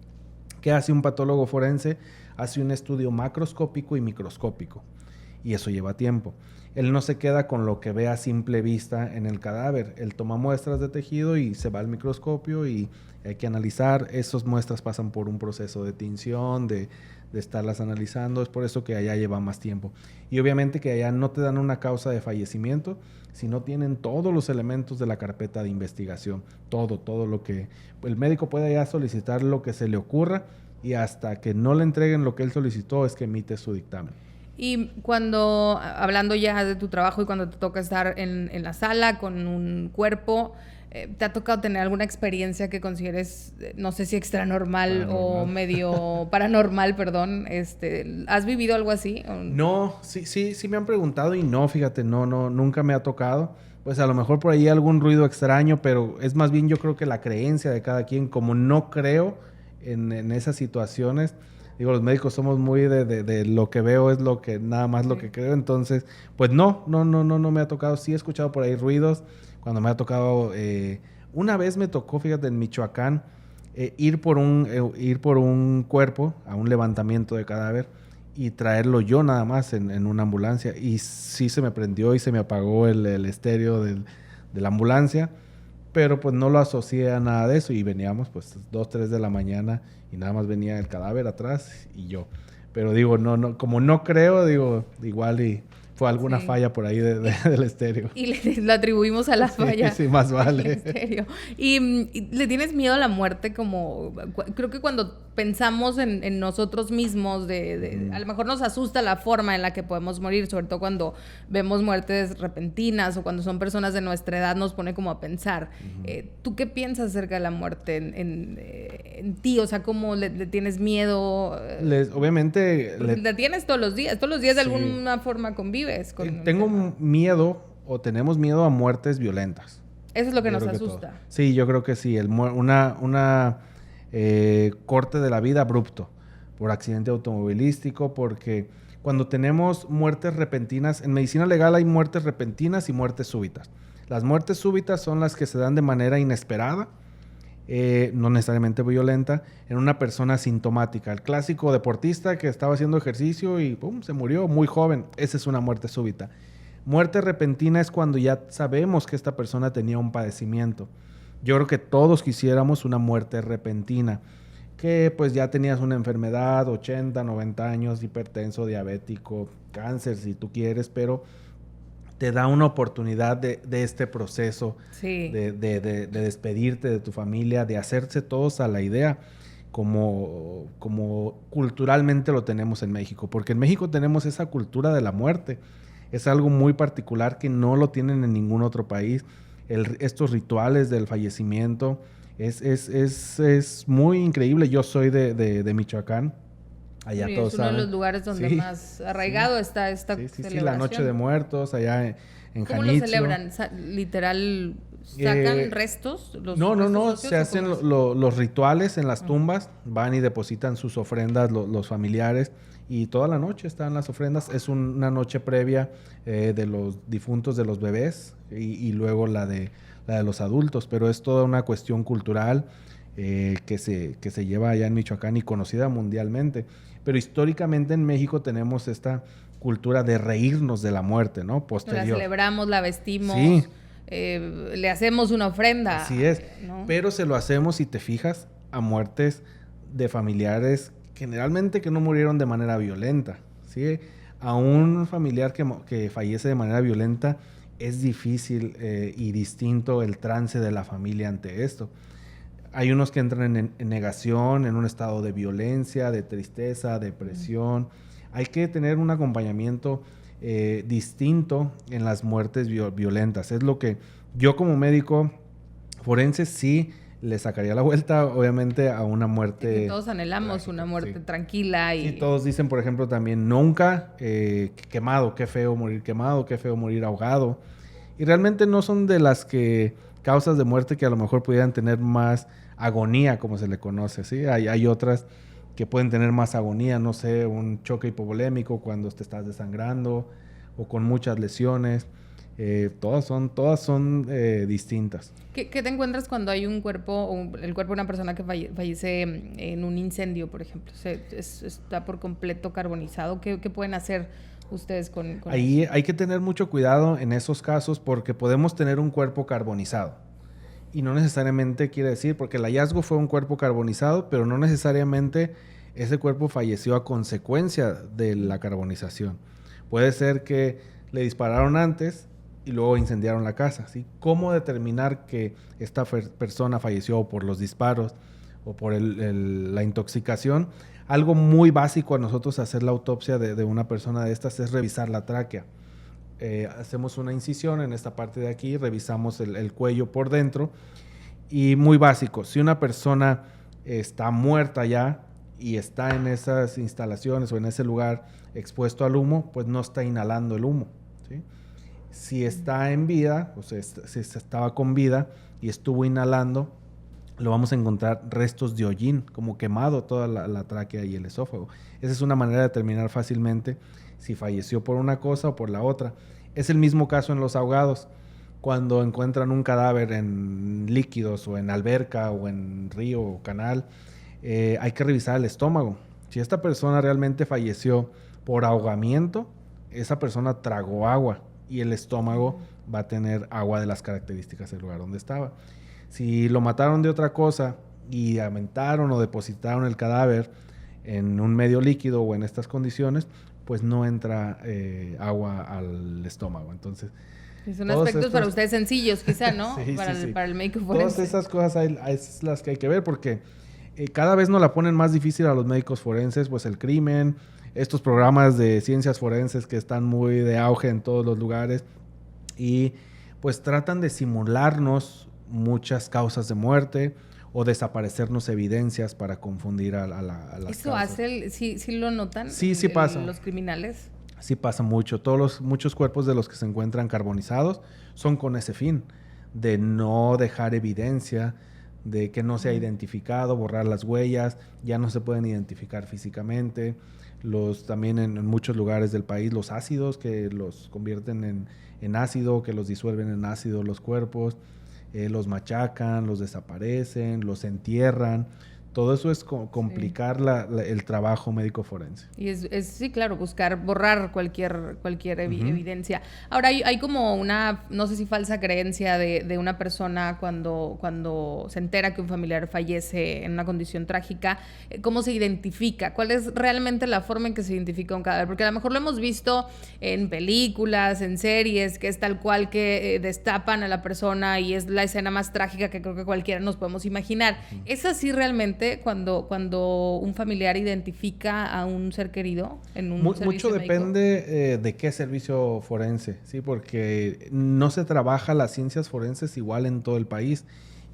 ¿Qué hace un patólogo forense? Hace un estudio macroscópico y microscópico, y eso lleva tiempo. Él no se queda con lo que ve a simple vista en el cadáver. Él toma muestras de tejido y se va al microscopio y hay que analizar. Esas muestras pasan por un proceso de tinción, de estarlas analizando. Es por eso que allá lleva más tiempo. Y obviamente que allá no te dan una causa de fallecimiento, sino tienen todos los elementos de la carpeta de investigación. Todo lo que el médico puede allá solicitar, lo que se le ocurra, y hasta que no le entreguen lo que él solicitó es que emite su dictamen. Y cuando, hablando ya de tu trabajo y cuando te toca estar en la sala con un cuerpo, ¿te ha tocado tener alguna experiencia que consideres, no sé si extranormal o medio paranormal, perdón? ¿Has vivido algo así? No, sí me han preguntado y no, fíjate, nunca me ha tocado. Pues a lo mejor por ahí algún ruido extraño, pero es más bien yo creo que la creencia de cada quien, como no creo en esas situaciones. Digo, los médicos somos muy de lo que veo es lo que, nada más lo que creo. Entonces, pues no me ha tocado. Sí he escuchado por ahí ruidos. Cuando me ha tocado, una vez me tocó, fíjate, en Michoacán, ir por un cuerpo a un levantamiento de cadáver y traerlo yo nada más en una ambulancia. Y sí se me prendió y se me apagó el estéreo de la ambulancia. Pero pues no lo asocié a nada de eso y veníamos pues 2, 3 de la mañana y nada más venía el cadáver atrás y yo. Pero digo, no, como no creo, digo, igual y fue alguna falla por ahí del estéreo. Y le atribuimos a la falla. Sí, más vale. Del estéreo. ¿Y le tienes miedo a la muerte? Como creo que cuando pensamos en nosotros mismos, a lo mejor nos asusta la forma en la que podemos morir, sobre todo cuando vemos muertes repentinas o cuando son personas de nuestra edad, nos pone como a pensar. ¿Tú qué piensas acerca de la muerte en ti? O sea, ¿cómo le tienes miedo? Obviamente... Le tienes todos los días de alguna forma convives. Tengo miedo o tenemos miedo a muertes violentas. Eso es lo que nos asusta. Sí, yo creo que sí. Corte de la vida abrupto por accidente automovilístico, porque cuando tenemos muertes repentinas, en medicina legal hay muertes repentinas y muertes súbitas. Las muertes súbitas son las que se dan de manera inesperada, no necesariamente violenta, en una persona sintomática. El clásico deportista que estaba haciendo ejercicio y ¡pum!, se murió muy joven. Esa es una muerte súbita. Muerte repentina es cuando ya sabemos que esta persona tenía un padecimiento. Yo creo que todos quisiéramos una muerte repentina, que pues ya tenías una enfermedad, 80, 90 años, hipertenso, diabético, cáncer si tú quieres, pero te da una oportunidad de este proceso, de despedirte de tu familia, de hacerse todos a la idea como culturalmente lo tenemos en México, porque en México tenemos esa cultura de la muerte. Es algo muy particular que no lo tienen en ningún otro país. Estos rituales del fallecimiento es muy increíble. Yo soy de Michoacán. Allá todos es uno saben. De los lugares donde más arraigado está esta celebración. Sí, la Noche de Muertos allá en ¿Cómo Janitzio. lo celebran? ¿Literal sacan restos? No. Se hacen los rituales en las tumbas. Van y depositan sus ofrendas los familiares. Y toda la noche están las ofrendas. Es una noche previa de los difuntos de los bebés y luego la de la de los adultos, pero es toda una cuestión cultural que se lleva allá en Michoacán y conocida mundialmente. Pero históricamente en México tenemos esta cultura de reírnos de la muerte, ¿no? Posterior. La celebramos, la vestimos, sí. Le hacemos una ofrenda. Así es, ¿no? Pero se lo hacemos, si te fijas, a muertes de familiares generalmente que no murieron de manera violenta, ¿sí? A un familiar que fallece de manera violenta es difícil y distinto el trance de la familia ante esto. Hay unos que entran en negación, en un estado de violencia, de tristeza, depresión. Hay que tener un acompañamiento distinto en las muertes violentas. Es lo que yo como médico forense sí le sacaría la vuelta, obviamente, a una muerte. Que todos anhelamos trágica, una muerte tranquila. Sí, todos dicen, por ejemplo, también nunca quemado, qué feo morir quemado, qué feo morir ahogado. Y realmente no son de las causas de muerte que a lo mejor pudieran tener más agonía, como se le conoce, ¿sí? Hay otras que pueden tener más agonía, no sé, un choque hipovolémico cuando te estás desangrando o con muchas lesiones. Todas son distintas. ¿Qué te encuentras cuando hay un cuerpo, o el cuerpo de una persona que fallece en un incendio, por ejemplo? Está por completo carbonizado. ¿Qué pueden hacer ustedes con ahí eso? Hay que tener mucho cuidado en esos casos porque podemos tener un cuerpo carbonizado. Y no necesariamente quiere decir, porque el hallazgo fue un cuerpo carbonizado, pero no necesariamente ese cuerpo falleció a consecuencia de la carbonización. Puede ser que le dispararon antes y luego incendiaron la casa, ¿sí? ¿Cómo determinar que esta persona falleció por los disparos o por la intoxicación? Algo muy básico a nosotros hacer la autopsia de una persona de estas es revisar la tráquea. Hacemos una incisión en esta parte de aquí, revisamos el cuello por dentro y muy básico, si una persona está muerta ya y está en esas instalaciones o en ese lugar expuesto al humo, pues no está inhalando el humo, ¿sí? Si está en vida, o sea, si estaba con vida y estuvo inhalando, lo vamos a encontrar restos de hollín, como quemado toda la tráquea y el esófago. Esa es una manera de determinar fácilmente si falleció por una cosa o por la otra. Es el mismo caso en los ahogados. Cuando encuentran un cadáver en líquidos o en alberca o en río o canal, hay que revisar el estómago. Si esta persona realmente falleció por ahogamiento, esa persona tragó agua y el estómago va a tener agua de las características del lugar donde estaba. Si lo mataron de otra cosa y aventaron o depositaron el cadáver en un medio líquido o en estas condiciones, pues no entra agua al estómago. Entonces, son aspectos para ustedes sencillos, quizá, ¿no? Sí, para el médico forense. Todas esas cosas es las que hay que ver porque cada vez nos la ponen más difícil a los médicos forenses, pues el crimen, estos programas de ciencias forenses que están muy de auge en todos los lugares y pues tratan de simularnos muchas causas de muerte o desaparecernos evidencias para confundir a las ¿Eso causas. sí lo notan? Sí pasa. ¿Los criminales? Sí pasa mucho. Muchos cuerpos de los que se encuentran carbonizados son con ese fin, de no dejar evidencia, de que no sea identificado, borrar las huellas, ya no se pueden identificar físicamente. También en muchos lugares del país, los ácidos que los convierten en ácido, que los disuelven en ácido los cuerpos, los machacan, los desaparecen, los entierran. Todo eso es complicar el trabajo médico forense. Y sí, claro, borrar cualquier evidencia. Ahora, hay como una, no sé si falsa creencia de una persona cuando se entera que un familiar fallece en una condición trágica, ¿cómo se identifica? ¿Cuál es realmente la forma en que se identifica un cadáver? Porque a lo mejor lo hemos visto en películas, en series, que es tal cual que destapan a la persona y es la escena más trágica que creo que cualquiera nos podemos imaginar. ¿Es así realmente cuando un familiar identifica a un ser querido en un servicio mucho médico? Depende de qué servicio forense, ¿sí? Porque no se trabaja las ciencias forenses igual en todo el país.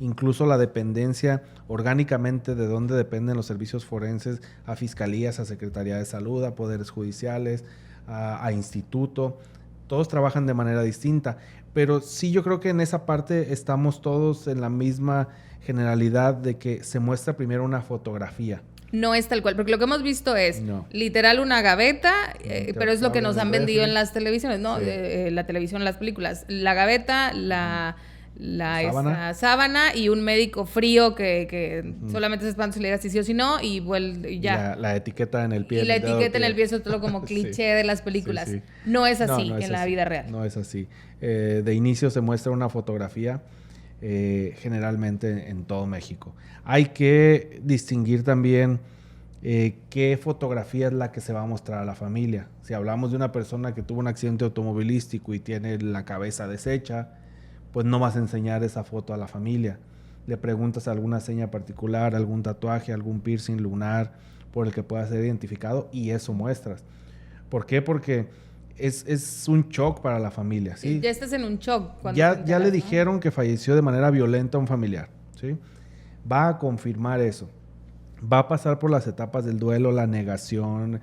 Incluso la dependencia orgánicamente de dónde dependen los servicios forenses, a fiscalías, a Secretaría de Salud, a poderes judiciales, a instituto, todos trabajan de manera distinta. Pero sí, yo creo que en esa parte estamos todos en la misma generalidad de que se muestra primero una fotografía. No es tal cual, porque lo que hemos visto es literal una gaveta, pero es lo que nos han vendido en las televisiones, ¿no? Sí. La televisión, las películas. La gaveta, esa sábana y un médico frío que solamente se espanta si le digas si sí o si no y ya. La etiqueta en el pie. Y la etiqueta en el pie es todo como cliché de las películas. Sí. No es así no en la vida real. No es así. De inicio se muestra una fotografía generalmente en todo México. Hay que distinguir también qué fotografía es la que se va a mostrar a la familia. Si hablamos de una persona que tuvo un accidente automovilístico y tiene la cabeza deshecha, pues no vas a enseñar esa foto a la familia. Le preguntas alguna seña particular, algún tatuaje, algún piercing lunar por el que pueda ser identificado y eso muestras. ¿Por qué? Porque es un shock para la familia, ¿sí? Ya estás en un shock. Ya le dijeron que falleció de manera violenta a un familiar, ¿sí? Va a confirmar eso. Va a pasar por las etapas del duelo, la negación.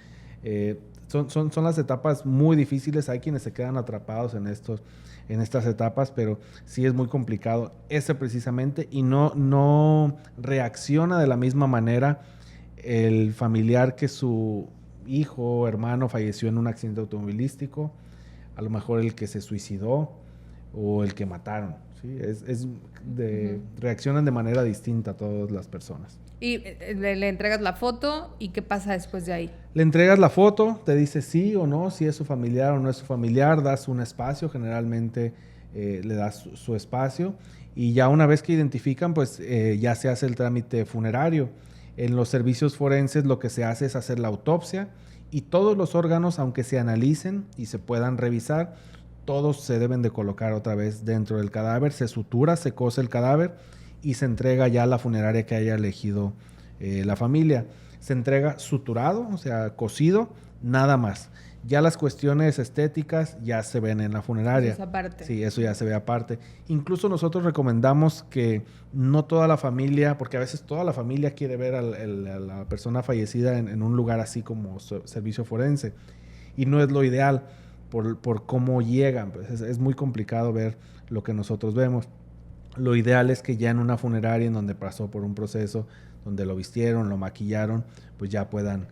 Son las etapas muy difíciles. Hay quienes se quedan atrapados en estas etapas, pero sí es muy complicado ese precisamente y no reacciona de la misma manera el familiar que su hijo o hermano falleció en un accidente automovilístico, a lo mejor el que se suicidó o el que mataron, ¿sí? Reaccionan de manera distinta a todas las personas. Y le entregas la foto y ¿qué pasa después de ahí? Le entregas la foto, te dice sí o no, si es su familiar o no es su familiar, das un espacio, generalmente le das su espacio y ya una vez que identifican, pues ya se hace el trámite funerario. En los servicios forenses lo que se hace es hacer la autopsia y todos los órganos, aunque se analicen y se puedan revisar, todos se deben de colocar otra vez dentro del cadáver, se sutura, se cose el cadáver y se entrega ya a la funeraria que haya elegido la familia. Se entrega suturado, o sea, cosido, nada más. Ya las cuestiones estéticas ya se ven en la funeraria. Eso es aparte. Sí, eso ya se ve aparte. Incluso nosotros recomendamos que no toda la familia, porque a veces toda la familia quiere ver a la persona fallecida en un lugar así como servicio forense. Y no es lo ideal por cómo llegan. Pues es muy complicado ver lo que nosotros vemos. Lo ideal es que ya en una funeraria en donde pasó por un proceso, donde lo vistieron, lo maquillaron, pues ya puedan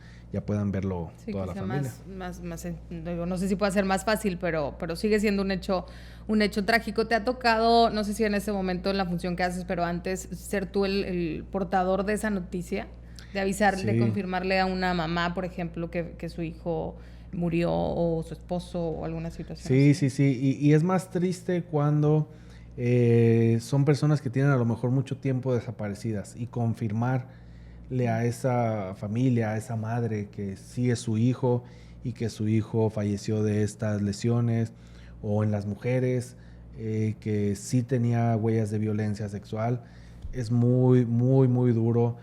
verlo toda la familia. No sé si puede ser más fácil, pero sigue siendo un hecho trágico. ¿Te ha tocado, no sé si en ese momento en la función que haces, pero antes, ser tú el portador de esa noticia? De avisar, de confirmarle a una mamá, por ejemplo, que su hijo murió o su esposo o alguna situación así. Sí. Y es más triste cuando son personas que tienen a lo mejor mucho tiempo desaparecidas y confirmarle a esa familia, a esa madre que sí es su hijo y que su hijo falleció de estas lesiones, o en las mujeres que sí tenía huellas de violencia sexual. Es muy, muy, muy duro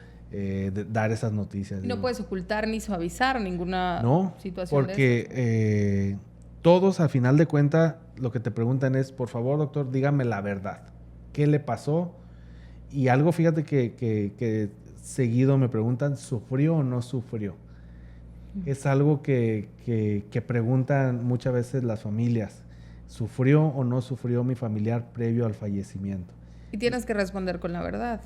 dar esas noticias. Y no puedes ocultar ni suavizar ninguna situación porque de eso. Todos, al final de cuentas, lo que te preguntan es, por favor, doctor, dígame la verdad. ¿Qué le pasó? Y algo, fíjate que seguido me preguntan, ¿sufrió o no sufrió? Es algo que preguntan muchas veces las familias. ¿Sufrió o no sufrió mi familiar previo al fallecimiento? Y tienes que responder con la verdad.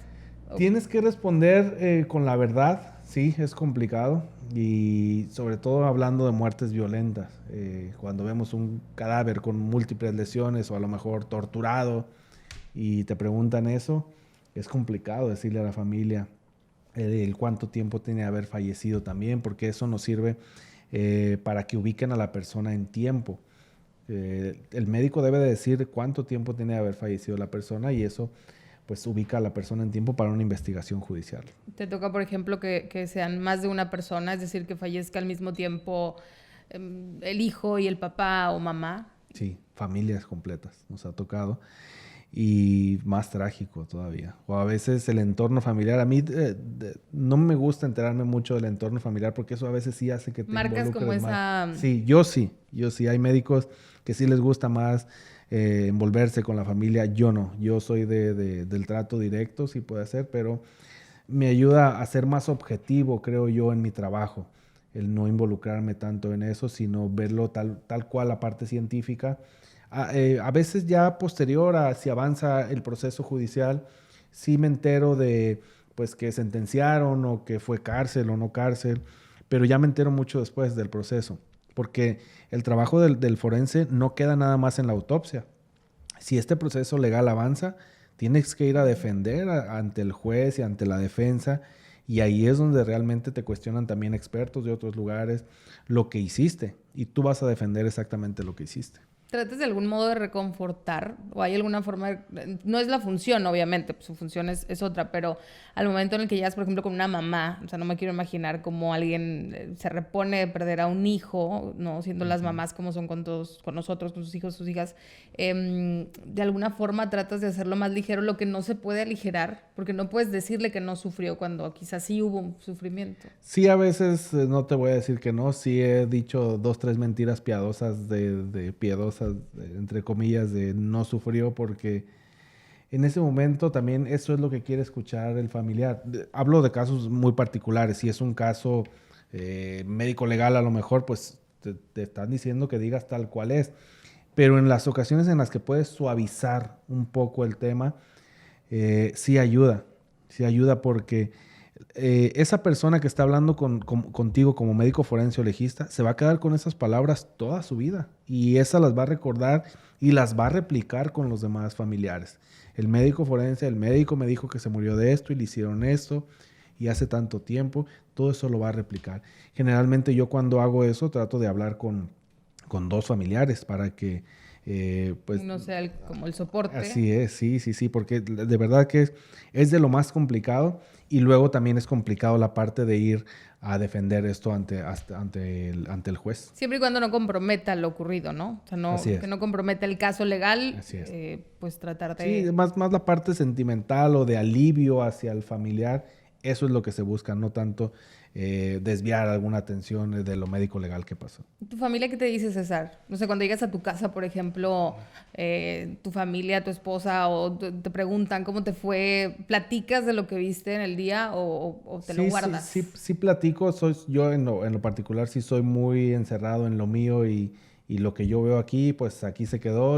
Tienes que responder con la verdad, sí, es complicado. Y sobre todo hablando de muertes violentas. Cuando vemos un cadáver con múltiples lesiones o a lo mejor torturado y te preguntan eso, es complicado decirle a la familia el cuánto tiempo tiene de haber fallecido también, porque eso nos sirve para que ubiquen a la persona en tiempo. El médico debe de decir cuánto tiempo tiene de haber fallecido la persona y eso pues ubica a la persona en tiempo para una investigación judicial. ¿Te toca, por ejemplo, que sean más de una persona, es decir, que fallezca al mismo tiempo el hijo y el papá o mamá? Sí, familias completas nos ha tocado. Y más trágico todavía. O a veces el entorno familiar. A mí no me gusta enterarme mucho del entorno familiar porque eso a veces sí hace que te marcas como esa... Sí, yo sí. Hay médicos que sí les gusta más envolverse con la familia. Yo no. Yo soy del trato directo, sí puede ser, pero me ayuda a ser más objetivo, creo yo, en mi trabajo. El no involucrarme tanto en eso, sino verlo tal cual la parte científica. A veces ya posterior a si avanza el proceso judicial, sí me entero de pues que sentenciaron o que fue cárcel o no cárcel, pero ya me entero mucho después del proceso, porque el trabajo del forense no queda nada más en la autopsia. Si este proceso legal avanza, tienes que ir a defender ante el juez y ante la defensa, y ahí es donde realmente te cuestionan también expertos de otros lugares lo que hiciste, y tú vas a defender exactamente lo que hiciste. ¿Tratas de algún modo de reconfortar? ¿O hay alguna forma no es la función, obviamente, pues su función es otra, pero al momento en el que llegas, por ejemplo, con una mamá, o sea, no me quiero imaginar cómo alguien se repone de perder a un hijo, ¿no? Siendo las mamás como son con todos, con nosotros, con sus hijos, sus hijas, de alguna forma tratas de hacerlo más ligero, lo que no se puede aligerar, porque no puedes decirle que no sufrió cuando quizás sí hubo un sufrimiento. Sí, a veces no te voy a decir que no, sí he dicho 2, 3 mentiras piadosas piadosas, entre comillas, de no sufrió, porque en ese momento también eso es lo que quiere escuchar el familiar. Hablo de casos muy particulares. Si es un caso médico legal, a lo mejor pues te están diciendo que digas tal cual es. Pero en las ocasiones en las que puedes suavizar un poco el tema, sí ayuda. Sí ayuda porque esa persona que está hablando contigo como médico forense o legista se va a quedar con esas palabras toda su vida. Y esas las va a recordar y las va a replicar con los demás familiares. El médico forense, el médico me dijo que se murió de esto y le hicieron esto y hace tanto tiempo, todo eso lo va a replicar. Generalmente yo cuando hago eso trato de hablar con 2 familiares para que pues no sea como el soporte. Así es, sí, porque de verdad que es de lo más complicado, y luego también es complicado la parte de ir a defender esto ante el juez. Siempre y cuando no comprometa lo ocurrido, ¿no? O sea, que no comprometa el caso legal, pues tratar de... Sí, más la parte sentimental o de alivio hacia el familiar, eso es lo que se busca, no tanto desviar alguna atención de lo médico legal que pasó. ¿Tu familia qué te dice, César? No sé, cuando llegas a tu casa, por ejemplo, tu familia, tu esposa, o te preguntan cómo te fue, ¿platicas de lo que viste en el día o te lo guardas? Sí platico. Yo en lo particular sí soy muy encerrado en lo mío, y lo que yo veo aquí, pues aquí se quedó,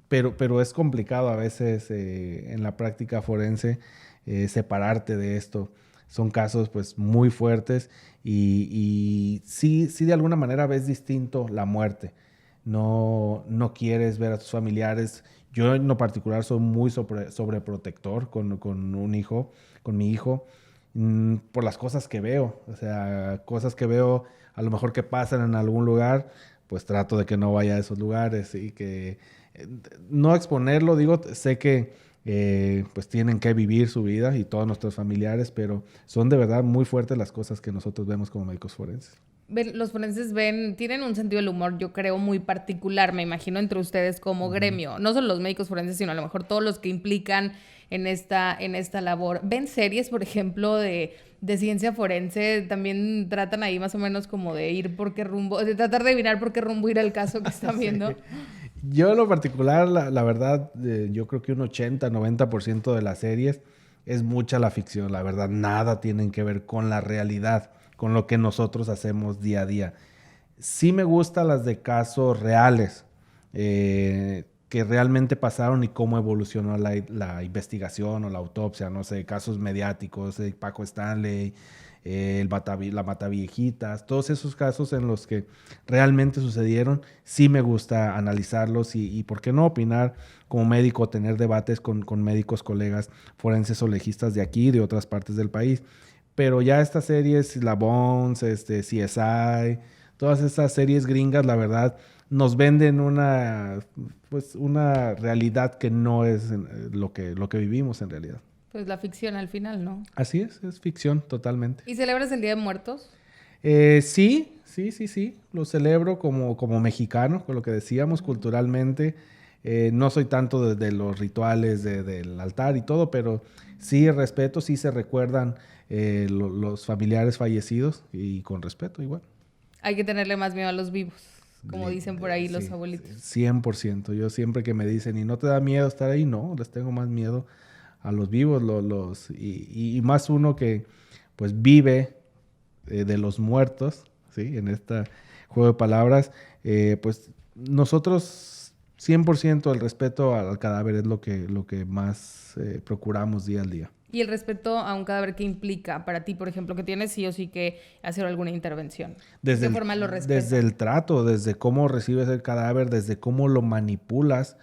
pero es complicado a veces en la práctica forense separarte de esto. Son casos pues muy fuertes y sí de alguna manera ves distinto la muerte. No quieres ver a tus familiares. Yo en lo particular soy muy sobreprotector con un hijo, con mi hijo, por las cosas que veo. O sea, cosas que veo a lo mejor que pasan en algún lugar, pues trato de que no vaya a esos lugares y que no exponerlo. Digo, sé que pues tienen que vivir su vida y todos nuestros familiares, pero son de verdad muy fuertes las cosas que nosotros vemos como médicos forenses. Los forenses tienen un sentido del humor, yo creo, muy particular, me imagino, entre ustedes como gremio. No solo los médicos forenses, sino a lo mejor todos los que implican en esta labor. ¿Ven series, por ejemplo, de ciencia forense? También tratan ahí más o menos como de ir por qué rumbo, de tratar de adivinar por qué rumbo ir al caso que están viendo. Sí. Yo en lo particular, la verdad, yo creo que un 80-90% de las series es mucha la ficción. La verdad, nada tienen que ver con la realidad, con lo que nosotros hacemos día a día. Sí me gustan las de casos reales, que realmente pasaron y cómo evolucionó la investigación o la autopsia, no sé, casos mediáticos, Paco Stanley, la Mataviejitas, todos esos casos en los que realmente sucedieron. Sí me gusta analizarlos y por qué no opinar como médico, tener debates con médicos, colegas forenses o legistas de aquí y de otras partes del país. Pero ya estas series, la Bones, CSI, todas estas series gringas, la verdad, nos venden una realidad que no es lo que vivimos en realidad. Pues la ficción al final, ¿no? Así es ficción totalmente. ¿Y celebras el Día de Muertos? Sí. Lo celebro como mexicano, con lo que decíamos, culturalmente. No soy tanto de los rituales del altar y todo, pero sí respeto, sí se recuerdan los familiares fallecidos, y con respeto igual. Hay que tenerle más miedo a los vivos, como dicen por ahí los abuelitos. 100%. Yo siempre que me dicen, ¿y no te da miedo estar ahí? No, les tengo más miedo a los vivos, y más uno que pues vive de los muertos, ¿sí? En este juego de palabras, pues nosotros 100% el respeto al cadáver es lo que más procuramos día al día. ¿Y el respeto a un cadáver qué implica para ti, por ejemplo, que tienes sí o sí que hacer alguna intervención? ¿De qué forma lo respetas? Desde el trato, desde cómo recibes el cadáver, desde cómo lo manipulas,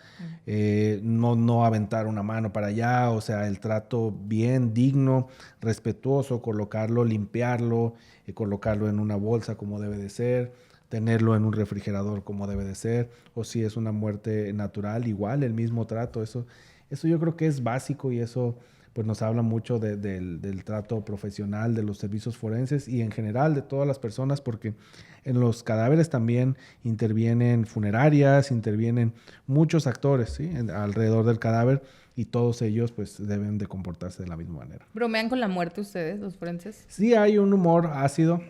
no aventar una mano para allá, o sea, el trato bien, digno, respetuoso, colocarlo, limpiarlo, colocarlo en una bolsa como debe de ser, tenerlo en un refrigerador como debe de ser, o si es una muerte natural, igual el mismo trato, eso yo creo que es básico y eso pues nos habla mucho del trato profesional de los servicios forenses y en general de todas las personas, porque en los cadáveres también intervienen funerarias, intervienen muchos actores, ¿sí? Alrededor del cadáver y todos ellos pues deben de comportarse de la misma manera. ¿Bromean con la muerte ustedes, los forenses? Sí hay un humor ácido,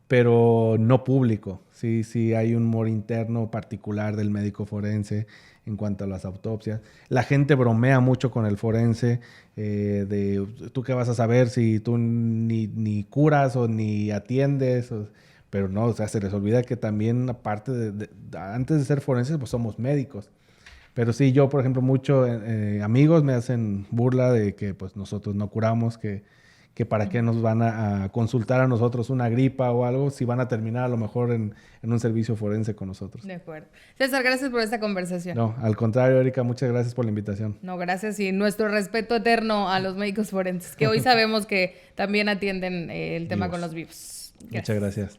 pero no público. Sí hay un humor interno particular del médico forense en cuanto a las autopsias. La gente bromea mucho con el forense, de tú qué vas a saber si tú ni curas o ni atiendes, pero no, o sea, se les olvida que también aparte antes de ser forenses, pues somos médicos. Pero sí, yo, por ejemplo, muchos amigos me hacen burla de que pues nosotros no curamos, que para qué nos van a consultar a nosotros una gripa o algo, si van a terminar a lo mejor en un servicio forense con nosotros. De acuerdo. César, gracias por esta conversación. No, al contrario, Erika, muchas gracias por la invitación. No, gracias y nuestro respeto eterno a los médicos forenses, que hoy sabemos que también atienden el tema Vivos. con los vivos. Muchas gracias.